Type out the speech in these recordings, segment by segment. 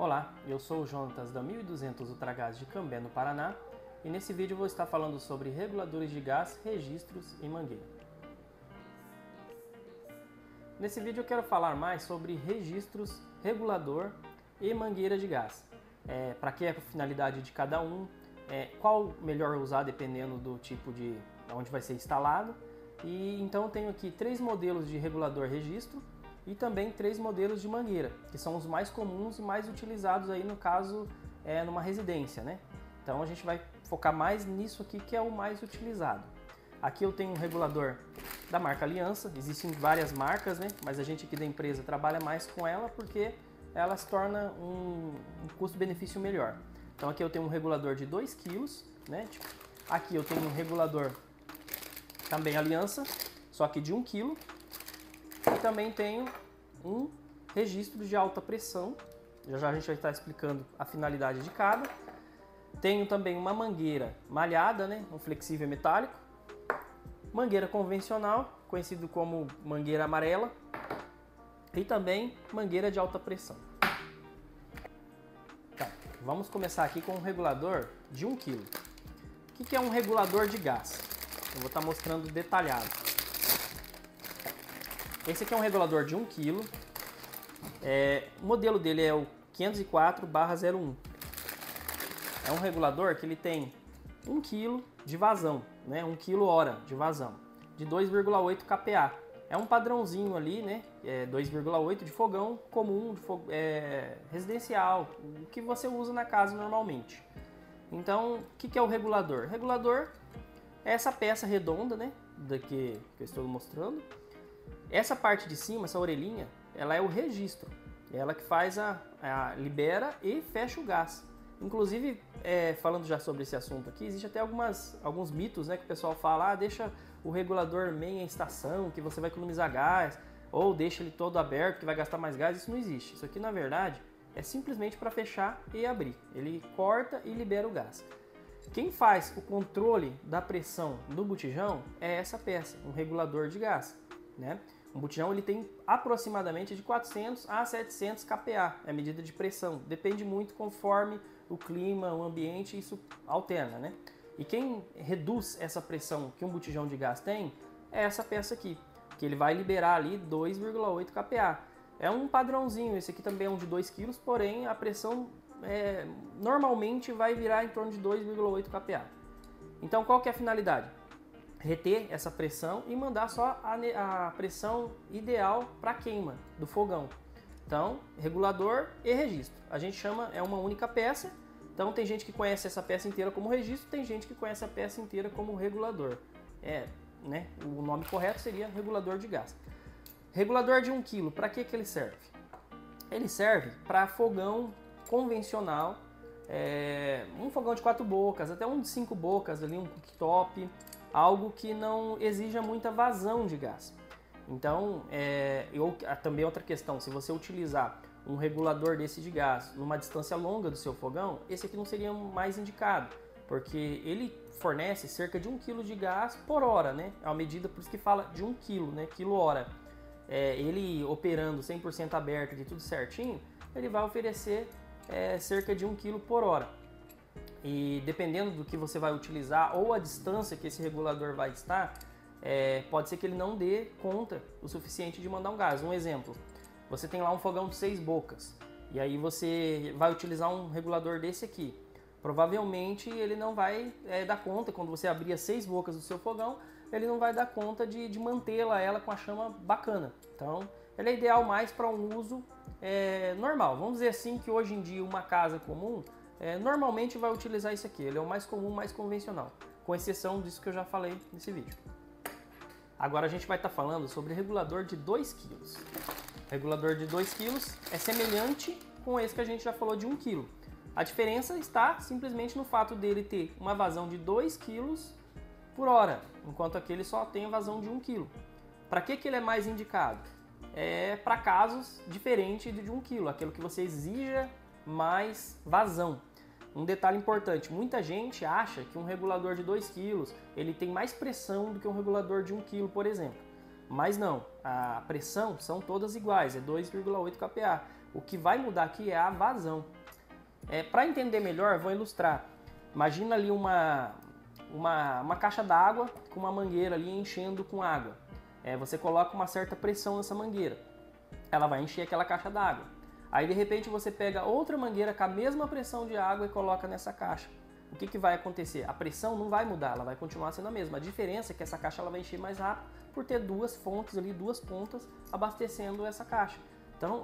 Olá, eu sou o Jonatas da 1200 Ultragás de Cambé, no Paraná, e nesse vídeo eu vou estar falando sobre reguladores de gás, registros e mangueira. Nesse vídeo eu quero falar mais sobre registros, regulador e mangueira de gás. Para que é a finalidade de cada um, qual melhor usar dependendo do tipo de onde vai ser instalado. E então eu tenho aqui 3 modelos de regulador registro e também 3 modelos de mangueira, que são os mais comuns e mais utilizados aí no caso numa residência, né? Então a gente vai focar mais nisso aqui que é o mais utilizado. Aqui eu tenho um regulador da marca Aliança, existem várias marcas, né? Mas a gente aqui da empresa trabalha mais com ela porque ela se torna um custo-benefício melhor. Então aqui eu tenho um regulador de 2 kg, né? Aqui eu tenho um regulador também Aliança, só que de 1 kg. E também tenho um registro de alta pressão, já a gente vai estar explicando a finalidade de cada. Tenho também uma mangueira malhada, né? Um flexível metálico. Mangueira convencional, conhecido como mangueira amarela. E também mangueira de alta pressão. Tá, vamos começar aqui com um regulador de 1 kg. O que é um regulador de gás? Eu vou estar mostrando detalhado. Esse aqui é um regulador de 1 kg. O modelo dele é o 504/01. É um regulador que ele tem 1 kg de vazão, né? 1 kg/hora de vazão, de 2,8 kPa. É um padrãozinho ali, né? 2,8 de fogão comum, residencial, o que você usa na casa normalmente. Então, o que é o regulador? Regulador é essa peça redonda, né? Daqui que eu estou mostrando. Essa parte de cima, essa orelhinha, ela é o registro. Ela que faz libera e fecha o gás. Inclusive, falando já sobre esse assunto aqui, existe até alguns mitos, né, que o pessoal fala, deixa o regulador meia estação, que você vai economizar gás, ou deixa ele todo aberto, que vai gastar mais gás. Isso não existe. Isso aqui, na verdade, é simplesmente para fechar e abrir. Ele corta e libera o gás. Quem faz o controle da pressão do botijão é essa peça, um regulador de gás, né? Um botijão ele tem aproximadamente de 400 a 700 kPa, é a medida de pressão. Depende muito conforme o clima, o ambiente, isso alterna, né? E quem reduz essa pressão que um botijão de gás tem é essa peça aqui, que ele vai liberar ali 2,8 kPa. É um padrãozinho, esse aqui também é um de 2 kg, porém a pressão normalmente vai virar em torno de 2,8 kPa. Então qual que é a finalidade? Reter essa pressão e mandar só a pressão ideal para queima do fogão. Então, regulador e registro. A gente chama, é uma única peça. Então tem gente que conhece essa peça inteira como registro, tem gente que conhece a peça inteira como regulador. Né? O nome correto seria regulador de gás. Regulador de 1 kg, para que ele serve? Ele serve para fogão convencional, um fogão de 4 bocas, até um de 5 bocas, ali, um cooktop, algo que não exija muita vazão de gás. Então, também outra questão, se você utilizar um regulador desse de gás numa distância longa do seu fogão, esse aqui não seria mais indicado, porque ele fornece cerca de 1 kg de gás por hora, né? É uma medida, por isso que fala de 1 kg, né? Quilo-hora. Ele operando 100% aberto e tudo certinho, ele vai oferecer cerca de 1 kg por hora. E dependendo do que você vai utilizar ou a distância que esse regulador vai estar, pode ser que ele não dê conta o suficiente de mandar um gás. Um exemplo, você tem lá um fogão de 6 bocas e aí você vai utilizar um regulador desse aqui. Provavelmente ele não vai dar conta, quando você abrir as 6 bocas do seu fogão, ele não vai dar conta de mantê-la com a chama bacana. Então, ele é ideal mais para um uso normal. Vamos dizer assim que hoje em dia uma casa comum normalmente vai utilizar isso aqui. Ele é o mais comum, mais convencional, com exceção disso que eu já falei nesse vídeo. Agora a gente vai estar falando sobre regulador de 2 kg. Regulador de 2 kg é semelhante com esse que a gente já falou de 1 kg. A diferença está simplesmente no fato dele ter uma vazão de 2 kg por hora, enquanto aquele só tem a vazão de 1 kg. Para que ele é mais indicado? Para casos diferentes de 1 kg, aquilo que você exija mais vazão. Um detalhe importante, muita gente acha que um regulador de 2 kg ele tem mais pressão do que um regulador de 1 kg, por exemplo. Mas não, a pressão são todas iguais, é 2,8 kPa. O que vai mudar aqui é a vazão. Para entender melhor, vou ilustrar. Imagina ali uma caixa d'água com uma mangueira ali enchendo com água. Você coloca uma certa pressão nessa mangueira. Ela vai encher aquela caixa d'água. Aí de repente você pega outra mangueira com a mesma pressão de água e coloca nessa caixa. O que vai acontecer? A pressão não vai mudar, ela vai continuar sendo a mesma. A diferença é que essa caixa ela vai encher mais rápido por ter duas fontes ali, duas pontas abastecendo essa caixa. Então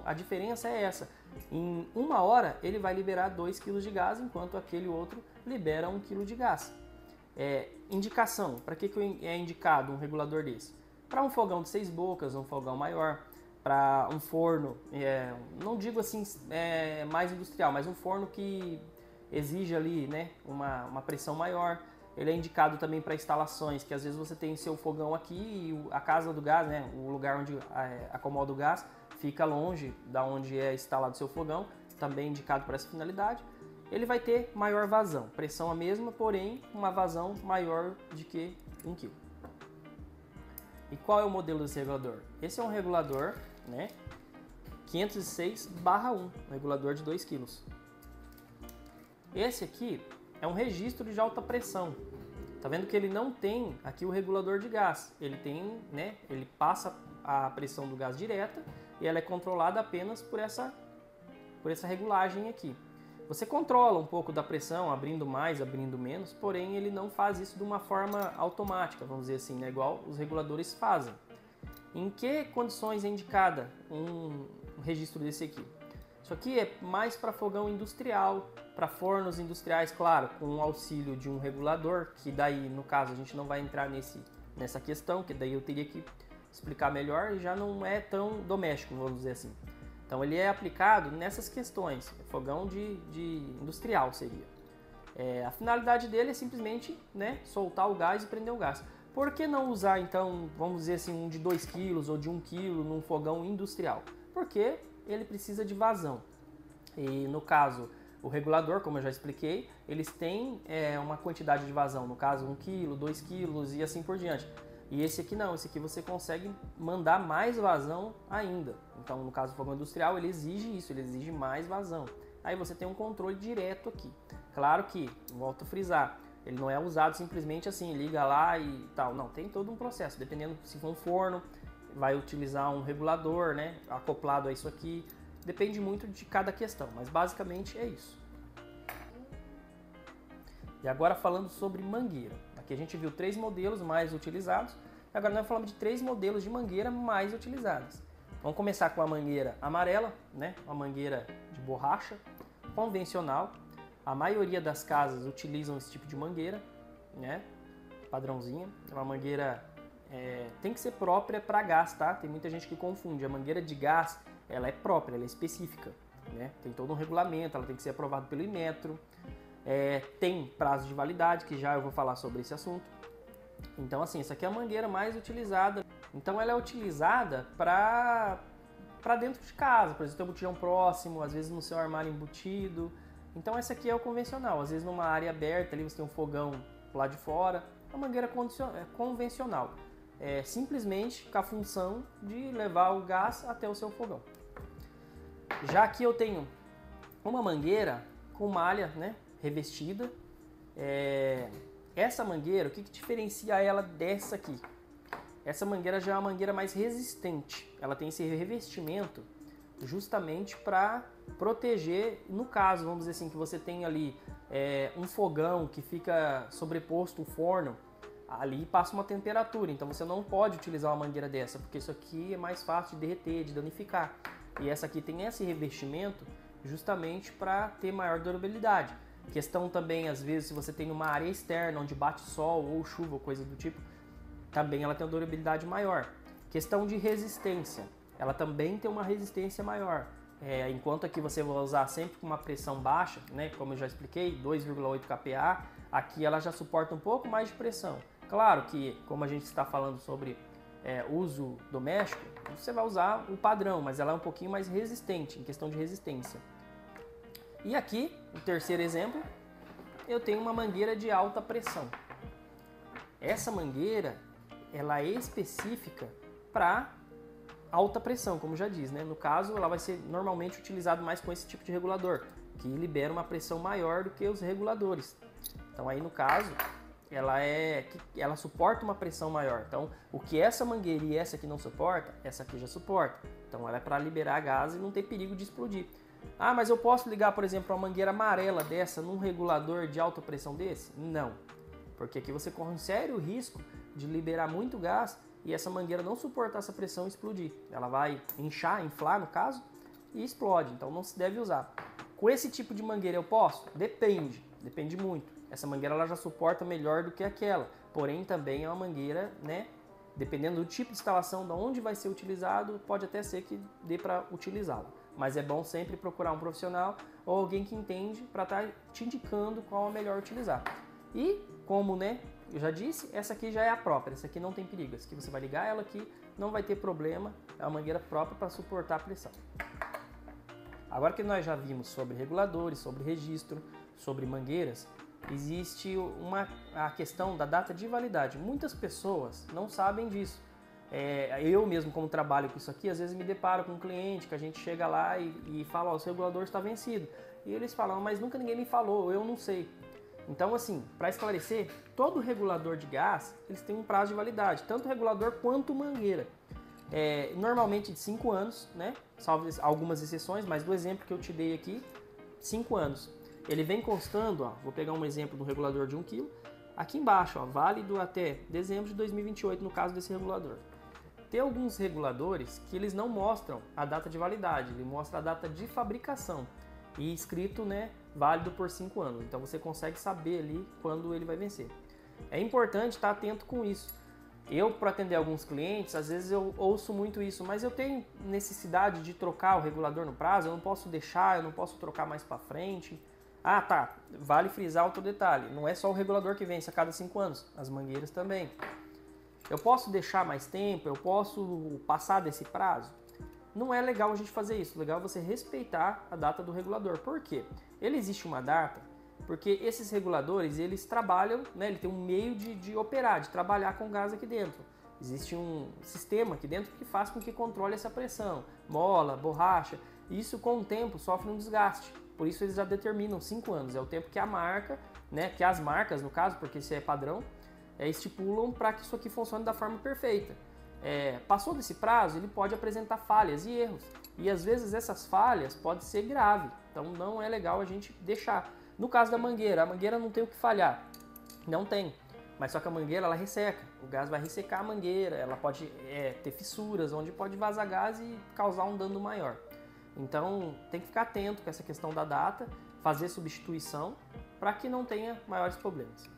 a diferença é essa. Em 1 hora ele vai liberar 2 kg de gás, enquanto aquele outro libera 1 kg de gás. Indicação, para que é indicado um regulador desse? Para um fogão de 6 bocas, um fogão maior, para um forno, não digo assim mais industrial, mas um forno que exige ali, né, uma pressão maior. Ele é indicado também para instalações que às vezes você tem seu fogão aqui e a casa do gás, né, o lugar onde acomoda o gás, fica longe da onde é instalado seu fogão, também indicado para essa finalidade. Ele vai ter maior vazão, pressão a mesma, porém uma vazão maior de que 1 kg. E qual é o modelo desse regulador? Esse é um regulador, né, 506/1, regulador de 2 kg. Esse aqui é um registro de alta pressão. Tá vendo que ele não tem aqui o regulador de gás. Ele tem, né, ele passa a pressão do gás direta e ela é controlada apenas por essa regulagem aqui. Você controla um pouco da pressão, abrindo mais, abrindo menos, porém ele não faz isso de uma forma automática, vamos dizer assim, né, igual os reguladores fazem. Em que condições é indicada um registro desse aqui? Isso aqui é mais para fogão industrial, para fornos industriais, claro, com o auxílio de um regulador, que daí, no caso, a gente não vai entrar nessa questão, que daí eu teria que explicar melhor e já não é tão doméstico, vamos dizer assim. Então ele é aplicado nessas questões, fogão de industrial seria. A finalidade dele é simplesmente, né, soltar o gás e prender o gás. Por que não usar então, vamos dizer assim, um de 2 kg ou de 1 kg num fogão industrial? Porque ele precisa de vazão. E no caso, o regulador, como eu já expliquei, eles têm uma quantidade de vazão, no caso 1 kg, 2 kg e assim por diante. E esse aqui não, esse aqui você consegue mandar mais vazão ainda. Então, no caso do fogão industrial, ele exige isso, ele exige mais vazão. Aí você tem um controle direto aqui. Claro que, volto a frisar, ele não é usado simplesmente assim, liga lá e tal. Não, tem todo um processo. Dependendo se for um forno, vai utilizar um regulador, né, acoplado a isso aqui. Depende muito de cada questão, mas basicamente é isso. E agora falando sobre mangueira. Aqui a gente viu 3 modelos mais utilizados. E agora nós falamos de 3 modelos de mangueira mais utilizadas. Vamos começar com a mangueira amarela, né? Uma mangueira de borracha, convencional. A maioria das casas utilizam esse tipo de mangueira, né? Padrãozinha. É uma mangueira tem que ser própria para gás, tá? Tem muita gente que confunde. A mangueira de gás, ela é própria, ela é específica, né? Tem todo um regulamento, ela tem que ser aprovada pelo Inmetro. Tem prazo de validade, que já eu vou falar sobre esse assunto. Então assim, essa aqui é a mangueira mais utilizada. Então ela é utilizada para dentro de casa, por exemplo, tem um botijão próximo, às vezes no seu armário embutido. Então essa aqui é o convencional, às vezes numa área aberta, ali você tem um fogão lá de fora. A mangueira convencional, simplesmente com a função de levar o gás até o seu fogão. Já aqui eu tenho uma mangueira com malha, né, revestida. Essa mangueira, o que diferencia ela dessa aqui? Essa mangueira já é uma mangueira mais resistente. Ela tem esse revestimento justamente para proteger, no caso, vamos dizer assim, que você tem ali um fogão que fica sobreposto o forno, ali passa uma temperatura, então você não pode utilizar uma mangueira dessa, porque isso aqui é mais fácil de derreter, de danificar. E essa aqui tem esse revestimento justamente para ter maior durabilidade. Questão também, às vezes, se você tem uma área externa onde bate sol ou chuva ou coisa do tipo, também ela tem uma durabilidade maior. Questão de resistência, ela também tem uma resistência maior. Enquanto aqui você vai usar sempre com uma pressão baixa, né, como eu já expliquei, 2,8 kPa, aqui ela já suporta um pouco mais de pressão. Claro que, como a gente está falando sobre uso doméstico, você vai usar o padrão, mas ela é um pouquinho mais resistente, em questão de resistência. E aqui, o terceiro exemplo, eu tenho uma mangueira de alta pressão. Essa mangueira, ela é específica para alta pressão, como já diz, né? No caso, ela vai ser normalmente utilizada mais com esse tipo de regulador, que libera uma pressão maior do que os reguladores. Então aí no caso, ela suporta uma pressão maior. Então, o que essa mangueira e essa aqui não suporta, essa aqui já suporta. Então ela é para liberar gás e não ter perigo de explodir. Ah, mas eu posso ligar, por exemplo, uma mangueira amarela dessa num regulador de alta pressão desse? Não, porque aqui você corre um sério risco de liberar muito gás e essa mangueira não suportar essa pressão e explodir. Ela vai inchar, inflar no caso, e explode, então não se deve usar. Com esse tipo de mangueira eu posso? Depende muito. Essa mangueira ela já suporta melhor do que aquela, porém também é uma mangueira, né? Dependendo do tipo de instalação, de onde vai ser utilizado, pode até ser que dê para utilizá-lo. Mas é bom sempre procurar um profissional ou alguém que entende para estar te indicando qual é melhor utilizar. E como, né, eu já disse, essa aqui já é a própria, essa aqui não tem perigo. Essa aqui você vai ligar ela aqui, não vai ter problema, é uma mangueira própria para suportar a pressão. Agora que nós já vimos sobre reguladores, sobre registro, sobre mangueiras, existe a questão da data de validade. Muitas pessoas não sabem disso. Eu mesmo, como trabalho com isso aqui, às vezes me deparo com um cliente que a gente chega lá e fala, ó, o seu regulador está vencido. E eles falam, mas nunca ninguém me falou, eu não sei. Então, assim, para esclarecer, todo regulador de gás, eles têm um prazo de validade, tanto regulador quanto mangueira. Normalmente de 5 anos, né? Salvo algumas exceções, mas do exemplo que eu te dei aqui, 5 anos. Ele vem constando, ó, vou pegar um exemplo do regulador de 1 kg, aqui embaixo, ó, válido até dezembro de 2028 no caso desse regulador. Tem alguns reguladores que eles não mostram a data de validade, ele mostra a data de fabricação e escrito, né, válido por 5 anos. Então você consegue saber ali quando ele vai vencer. É importante estar atento com isso. Eu, para atender alguns clientes, às vezes eu ouço muito isso, mas eu tenho necessidade de trocar o regulador no prazo, eu não posso deixar, eu não posso trocar mais para frente. Ah, tá, vale frisar outro detalhe, não é só o regulador que vence a cada 5 anos, as mangueiras também. Eu posso deixar mais tempo, eu posso passar desse prazo? Não é legal a gente fazer isso, legal você respeitar a data do regulador. Por quê? Ele existe uma data porque esses reguladores, eles trabalham, né, ele tem um meio de operar, de trabalhar com gás aqui dentro. Existe um sistema aqui dentro que faz com que controle essa pressão, mola, borracha, e isso com o tempo sofre um desgaste. Por isso eles já determinam 5 anos, é o tempo que a marca, né, que as marcas no caso, porque isso é padrão, estipulam para que isso aqui funcione da forma perfeita. Passou desse prazo, ele pode apresentar falhas e erros, e às vezes essas falhas podem ser graves, então não é legal a gente deixar. No caso da mangueira, a mangueira não tem o que falhar, não tem, mas só que a mangueira ela resseca, o gás vai ressecar a mangueira, ela pode ter fissuras, onde pode vazar gás e causar um dano maior. Então tem que ficar atento com essa questão da data, fazer substituição para que não tenha maiores problemas.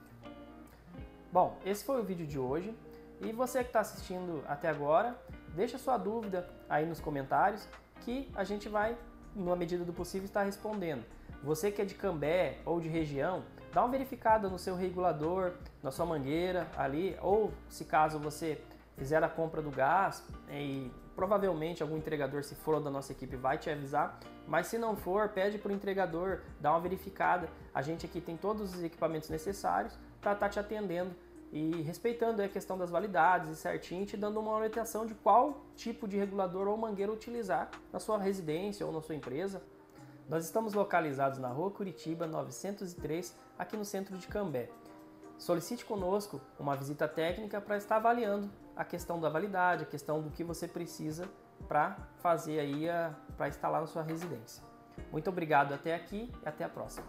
Bom, esse foi o vídeo de hoje e você que está assistindo até agora, deixa sua dúvida aí nos comentários que a gente vai, na medida do possível, estar respondendo. Você que é de Cambé ou de região, dá uma verificada no seu regulador, na sua mangueira ali, ou se caso você fizer a compra do gás, e provavelmente algum entregador, se for da nossa equipe, vai te avisar, mas se não for, pede para o entregador, dá uma verificada. A gente aqui tem todos os equipamentos necessários para estar te atendendo e respeitando a questão das validades e certinho, te dando uma orientação de qual tipo de regulador ou mangueira utilizar na sua residência ou na sua empresa. Nós estamos localizados na Rua Curitiba 903, aqui no centro de Cambé. Solicite conosco uma visita técnica para estar avaliando a questão da validade, a questão do que você precisa para fazer aí, para instalar na sua residência. Muito obrigado até aqui e até a próxima.